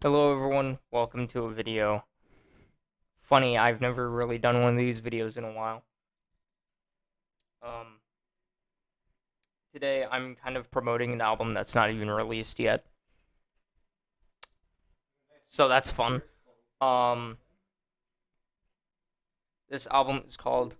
Hello everyone, welcome to a video. Funny, I've never really done one of these videos in a while. Um, Today I'm kind of promoting an album that's not even released yet. So that's fun. This album is called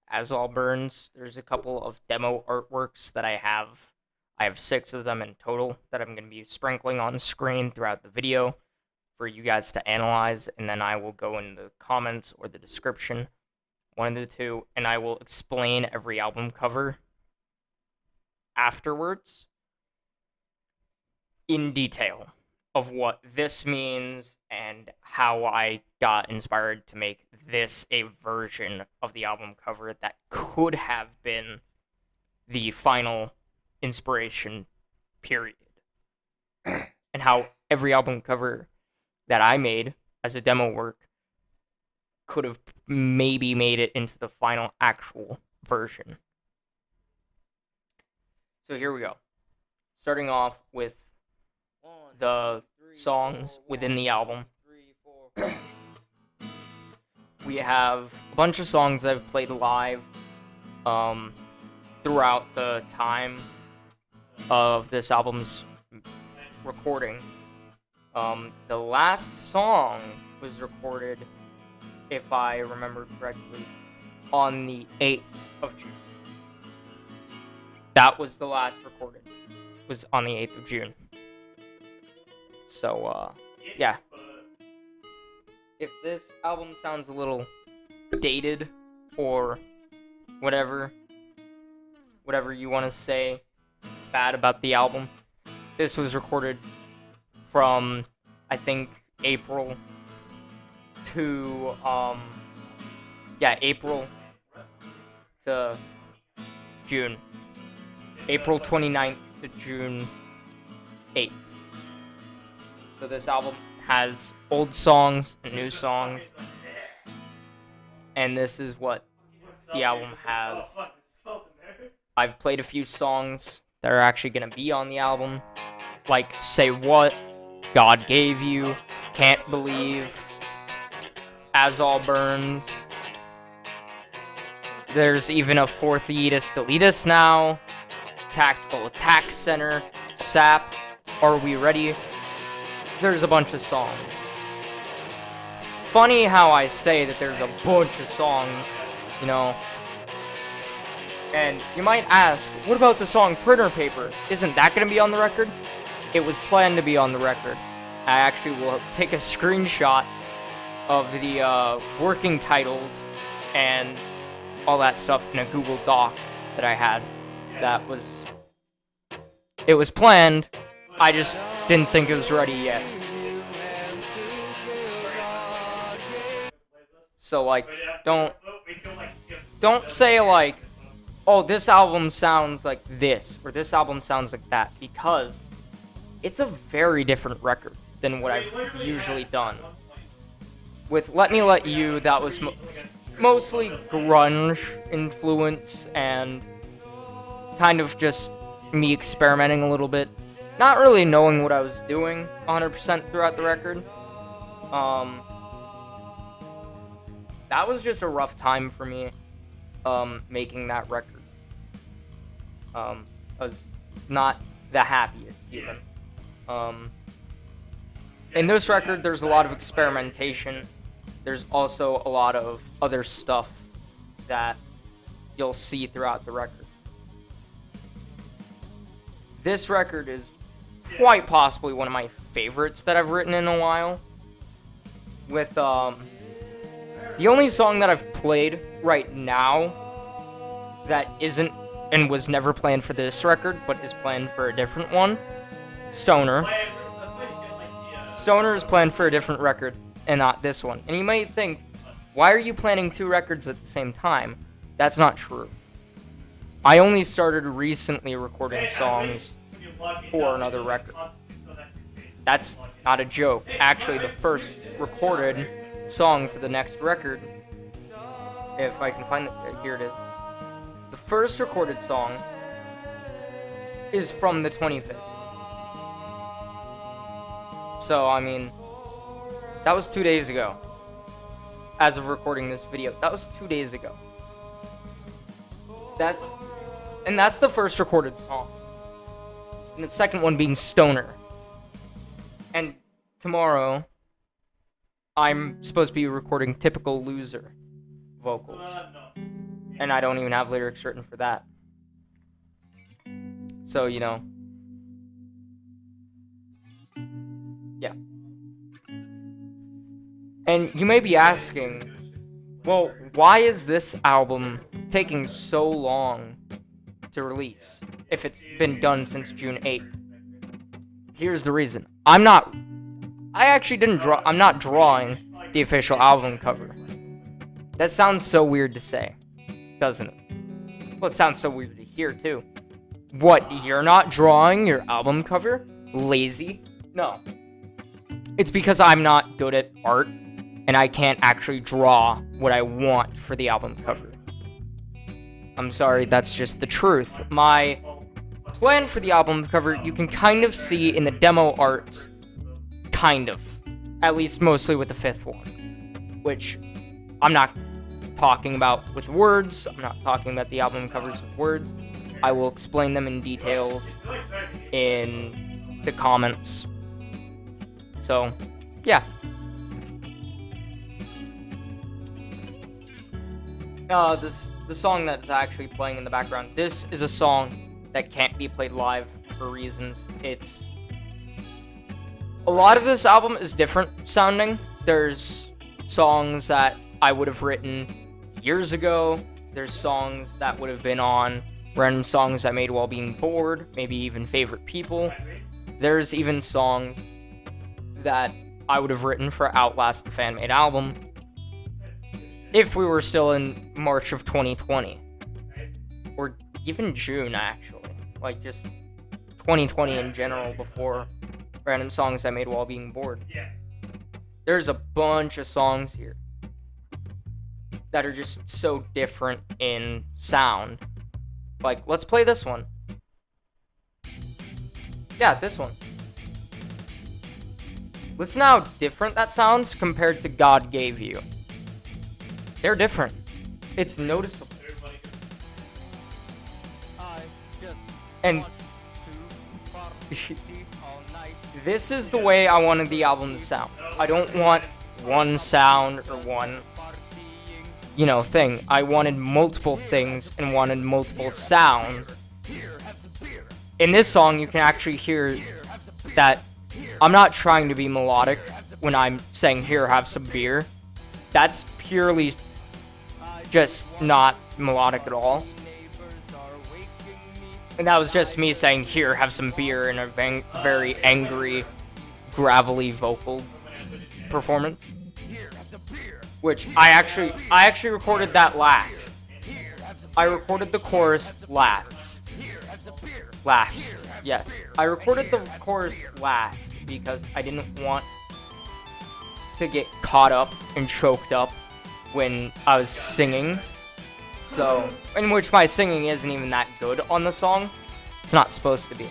As All Burns. There's a couple of demo artworks that I have. I have 6 of them in total that I'm going to be sprinkling on screen throughout the video for you guys to analyze, and then I will go in the comments or the description, one of the two, and I will explain every album cover afterwards in detail of what this means and how I got inspired to make this a version of the album cover that could have been the final inspiration, period. And how every album cover that I made as a demo work could have maybe made it into the final actual version. So here we go. Starting off with the songs within the album. We have a bunch of songs I've played live throughout the time of this album's recording. The last song was recorded, if I remember correctly, on the 8th of June. That was the last recorded. Was on the 8th of June. So, yeah. If this album sounds a little dated or whatever you want to say bad about the album, this was recorded from, I think, April to, April to June. April 29th to June 8th. So this album has old songs and new songs. And this is what the album has. I've played a few songs that are actually going to be on the album. Like Say What, God Gave You, Can't Believe, As All Burns. There's even a fourth Yeetus Deletus now. Tactical Attack Center, SAP, Are We Ready? There's a bunch of songs. Funny how I say that there's a bunch of songs, you know. And you might ask, what about the song Printer Paper? Isn't that going to be on the record? It was planned to be on the record. I actually will take a screenshot of the working titles and all that stuff in a Google Doc that I had. It was planned, I just didn't think it was ready yet. So, like, don't say, like, oh, this album sounds like this, or this album sounds like that, because it's a very different record than what I've usually done. With Let Me Let You, that was mostly grunge influence, and kind of just me experimenting a little bit. Not really knowing what I was doing 100% throughout the record. That was just a rough time for me, making that record. I was not the happiest, even. In this record, there's a lot of experimentation. There's also a lot of other stuff that you'll see throughout the record. This record is quite possibly one of my favorites that I've written in a while. With, the only song that I've played right now that isn't and was never planned for this record, but is planned for a different one, Stoner. Stoner is planned for a different record, and not this one. And you might think, why are you planning 2 records at the same time? That's not true. I only started recently recording songs for another record. That's not a joke. Actually, the first recorded song for the next record, if I can find it, here it is. The first recorded song is from the 25th. So, I mean, that was 2 days ago. As of recording this video, that was 2 days ago. That's the first recorded song. And the second one being Stoner. And tomorrow, I'm supposed to be recording Typical Loser vocals. And I don't even have lyrics written for that. So, you know. Yeah. And you may be asking, well, why is this album taking so long to release if it's been done since June 8th? Here's the reason. I'm not drawing the official album cover. That sounds so weird to say, doesn't it? Well, it sounds so weird to hear, too. What, you're not drawing your album cover? Lazy? No. It's because I'm not good at art, and I can't actually draw what I want for the album cover. I'm sorry, that's just the truth. My plan for the album cover, you can kind of see in the demo arts. Kind of. At least mostly with the fifth one. Which, I'm not talking about with words. I'm not talking about the album covers with words. I will explain them in details in the comments. So, yeah. The song that's actually playing in the background, this is a song that can't be played live for reasons. A lot of this album is different sounding. There's songs that I would have written years ago. There's songs that would have been on random songs I made while being bored, maybe even favorite people. There's even songs that I would have written for Outlast the fan-made album if we were still in March of 2020. Or even June, actually. Like, just 2020 in general before random songs I made while being bored. There's a bunch of songs here that are just so different in sound. Like, let's play this one. Yeah, this one. Listen how different that sounds compared to God Gave You. They're different. It's noticeable. And this is the way I wanted the album to sound. I don't want one sound or one, thing. I wanted multiple things and wanted multiple sounds. In this song, you can actually hear that I'm not trying to be melodic when I'm saying, here, have some beer. That's purely just not melodic at all. And that was just me saying, here, have some beer in a very angry, gravelly vocal performance. Which I actually recorded that last. I recorded the chorus last. Yes. I recorded the chorus last because I didn't want to get caught up and choked up when I was singing. So, in which my singing isn't even that good on the song. It's not supposed to be.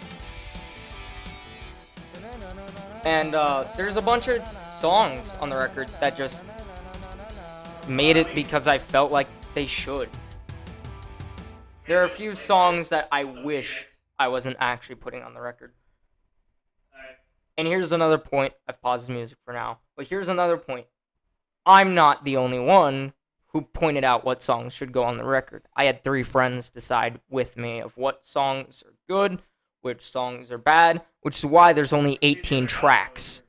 And there's a bunch of songs on the record that just made it because I felt like they should. There are a few songs that I wish I wasn't actually putting on the record. And here's another point. I've paused the music for now. But here's another point. I'm not the only one who pointed out what songs should go on the record. I had 3 friends decide with me of what songs are good, which songs are bad, which is why there's only 18 tracks.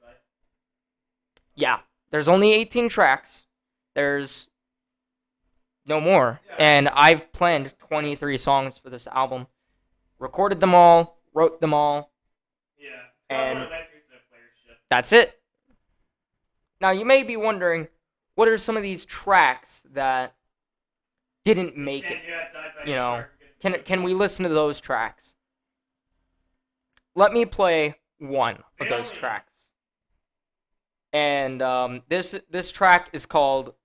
Yeah, there's only 18 tracks. There's no more. And I've planned 23 songs for this album. Recorded them all, wrote them all, and that's it. Now, you may be wondering, what are some of these tracks that didn't make it? Can we listen to those tracks? Let me play one of those tracks. And this track is called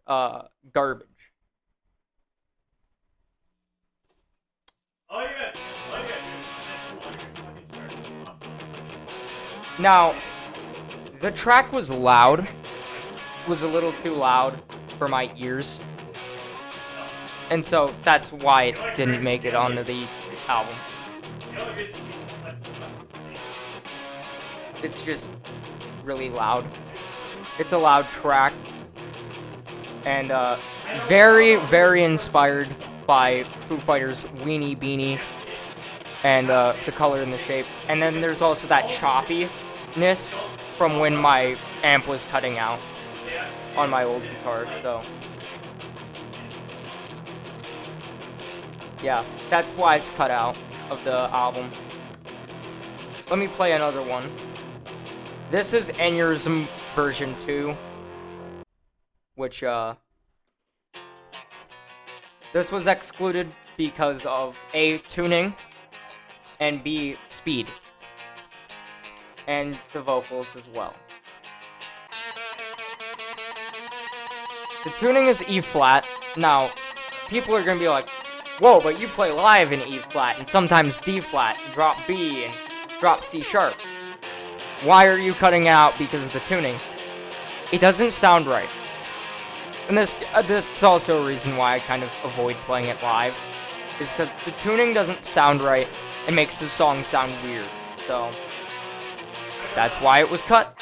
Garbage. Now, The track was loud. Was a little too loud for my ears. And so that's why it didn't make it onto the album. It's just really loud. It's a loud track. And very, very inspired by Foo Fighters' Weenie Beanie and the color and the shape. And then there's also that choppiness from when my amp was cutting out on my old guitar, so yeah, that's why it's cut out of the album. Let me play another one. This is Aneurysm version 2, which this was excluded because of A, tuning, and B, speed, and the vocals as well. The tuning is E flat. Now, people are gonna be like, whoa, but you play live in E flat, and sometimes D flat, drop B, and drop C sharp. Why are you cutting it out because of the tuning? It doesn't sound right. And that's also a reason why I kind of avoid playing it live, is because the tuning doesn't sound right. It makes the song sound weird. So, that's why it was cut.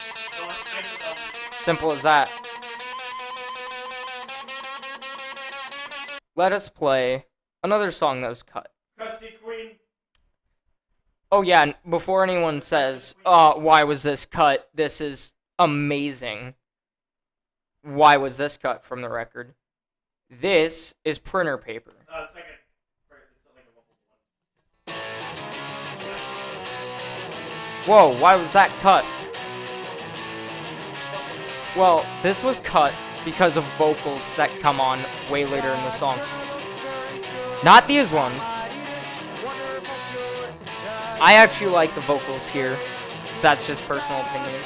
Simple as that. Let us play another song that was cut. Crusty Queen. Oh yeah, and before anyone says, why was this cut? This is amazing. Why was this cut from the record? This is printer paper. Second. Whoa, why was that cut? Well, this was cut because of vocals that come on way later in the song. Not these ones. I actually like the vocals here. That's just personal opinion.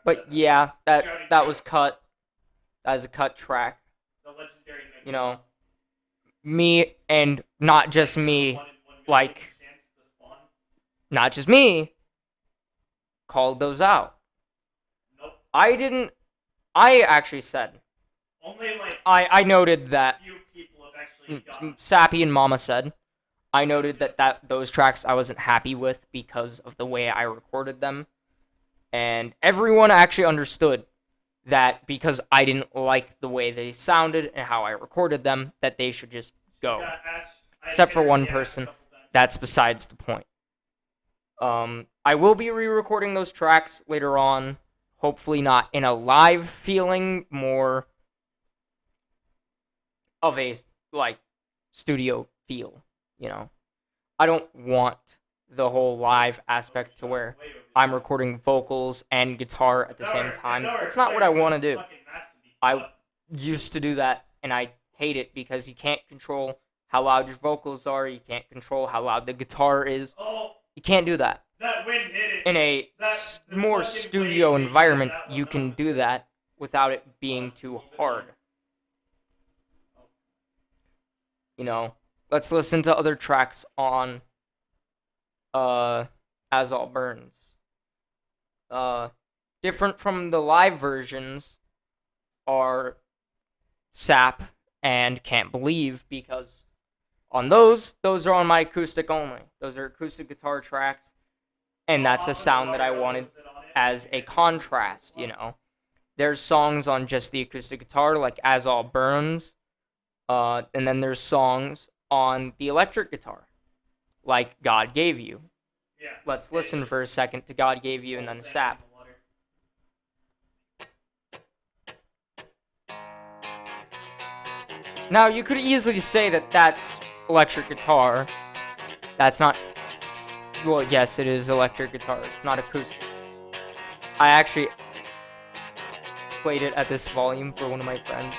But yeah, that was cut. That is a cut track. You know, me, and not just me, like, not just me, called those out. Nope. I actually said. Only like I noted that. Few people have actually gotten. Sappy and Mama said. I noted that those tracks I wasn't happy with because of the way I recorded them. And everyone actually understood that because I didn't like the way they sounded and how I recorded them, that they should just go. Except for one person. That's besides the point. I will be re-recording those tracks later on. Hopefully not in a live feeling, more of a, like, studio feel, you know. I don't want the whole live aspect to where I'm recording vocals and guitar at the same time. That's not what I want to do. I used to do that, and I hate it because you can't control how loud your vocals are. You can't control how loud the guitar is. You can't do that. In a more studio environment, you can do that without it being too hard. You know, let's listen to other tracks on As All Burns. Different from the live versions are Sap and Can't Believe, because on those are on my acoustic only. Those are acoustic guitar tracks, and that's a sound that I wanted as a contrast, you know. There's songs on just the acoustic guitar, like As All Burns, and then there's songs on the electric guitar, like God Gave You. Let's listen for a second to God Gave You and then Sap. Now, you could easily say that that's electric guitar. That's not... Well, yes, it is electric guitar. It's not acoustic. I actually played it at this volume for one of my friends.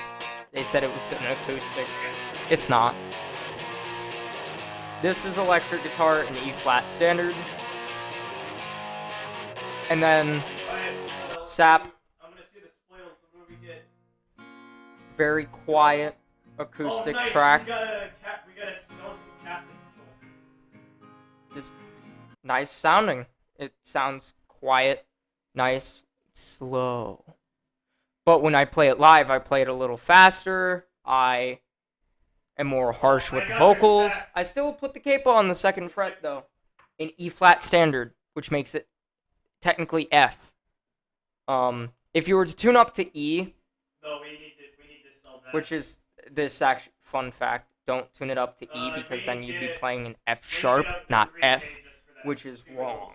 They said it was an acoustic. It's not. This is electric guitar in E-flat standard. And then let's Sap. see. I'm gonna see the spoils. What do we get? Very quiet acoustic nice. track. We got a skeleton captain. Just nice sounding. It sounds quiet, nice, slow. But when I play it live, I play it a little faster. I am more harsh with the vocals. I still put the capo on the second fret though, in E flat standard, which makes it technically F. If you were to tune up to E, no, we need to sell that. which is this actual fun fact, don't tune it up to E because then you'd be playing an F sharp, not F, which is wrong.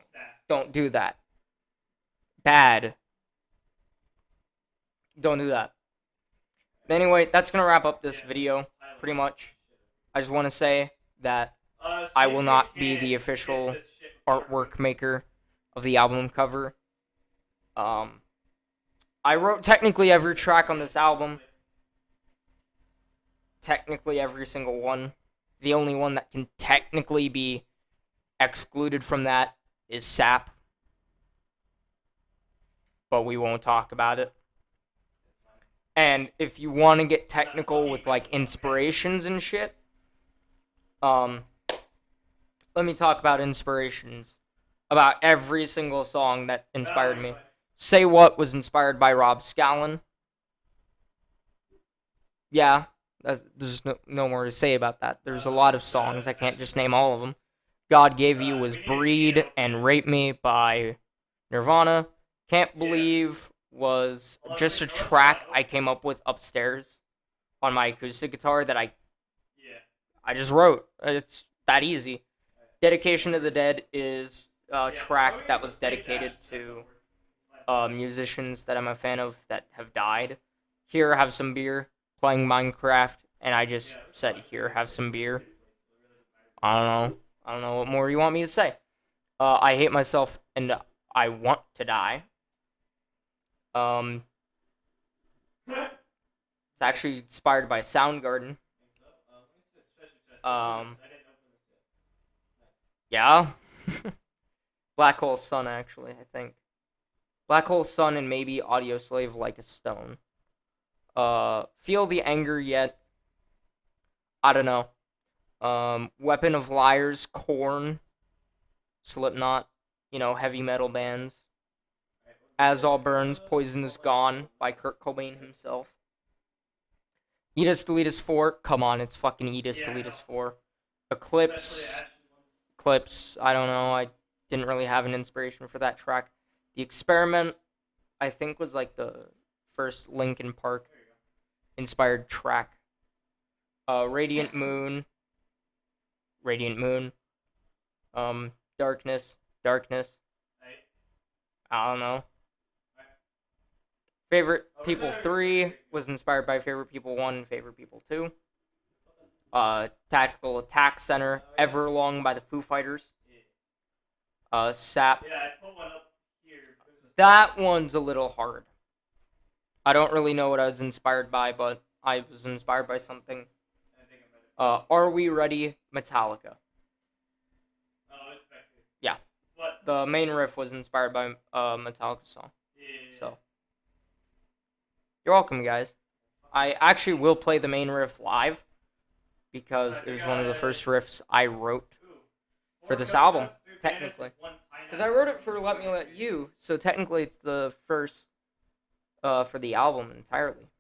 Don't do that. Bad. Don't do that. Anyway, that's gonna wrap up this video, pretty much. I just want to say that I will not be the official artwork maker of the album cover. I wrote technically every track on this album. Technically every single one. The only one that can technically be excluded from that is Sap. But we won't talk about it. And if you want to get technical with like inspirations and shit, let me talk about inspirations. About every single song that inspired me. Say What was inspired by Rob Scallon. Yeah, there's no more to say about that. There's a lot of songs. I can't just name all of them. God Gave You was Breed, and Rape Me by Nirvana. Can't Believe was just a track I came up with upstairs on my acoustic guitar that I just wrote. It's that easy. Dedication to the Dead is a track that was dedicated to musicians that I'm a fan of that have died. Here, Have Some Beer, playing Minecraft, and I just said, here, have some beer. I don't know what more you want me to say. I Hate Myself and I Want to Die. It's actually inspired by Soundgarden. Yeah. Black Hole Sun, actually, I think. Black Hole Sun and maybe Audio Slave Like a Stone. Feel the Anger Yet. I don't know. Weapon of Liars, Korn, Slipknot, heavy metal bands. As All Burns, Poison Is Gone by Kurt Cobain himself. Eat Us, Delete Us 4. Come on, it's fucking Eat Us, Delete Us 4. Eclipse, I don't know. I didn't really have an inspiration for that track. The Experiment, I think, was like the first Linkin Park inspired track. Radiant Moon. Darkness. I don't know. Favorite People 3 was inspired by Favorite People 1 and Favorite People 2. Tactical Attack Center, Everlong by the Foo Fighters. Sap. Yeah, I put one up here. That one's a little hard. I don't really know what I was inspired by, but I was inspired by something. Are We Ready? Metallica. Oh, it's back here. Yeah. What? The main riff was inspired by a Metallica song. Yeah. So. You're welcome, guys. I actually will play the main riff live because it was one of the first riffs I wrote for this album, technically. Because I wrote it for Let Me Let You, so technically it's the first for the album entirely.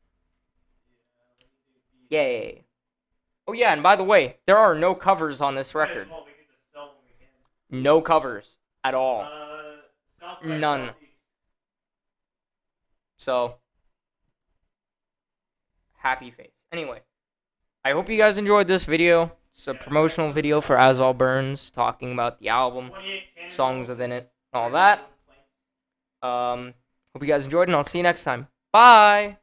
Yay. Oh yeah, and by the way, there are no covers on this record. No covers at all. None. So, happy face. Anyway, I hope you guys enjoyed this video. It's a promotional video for As All Burns, talking about the album, songs within it, all that. Hope you guys enjoyed, and I'll see you next time. Bye!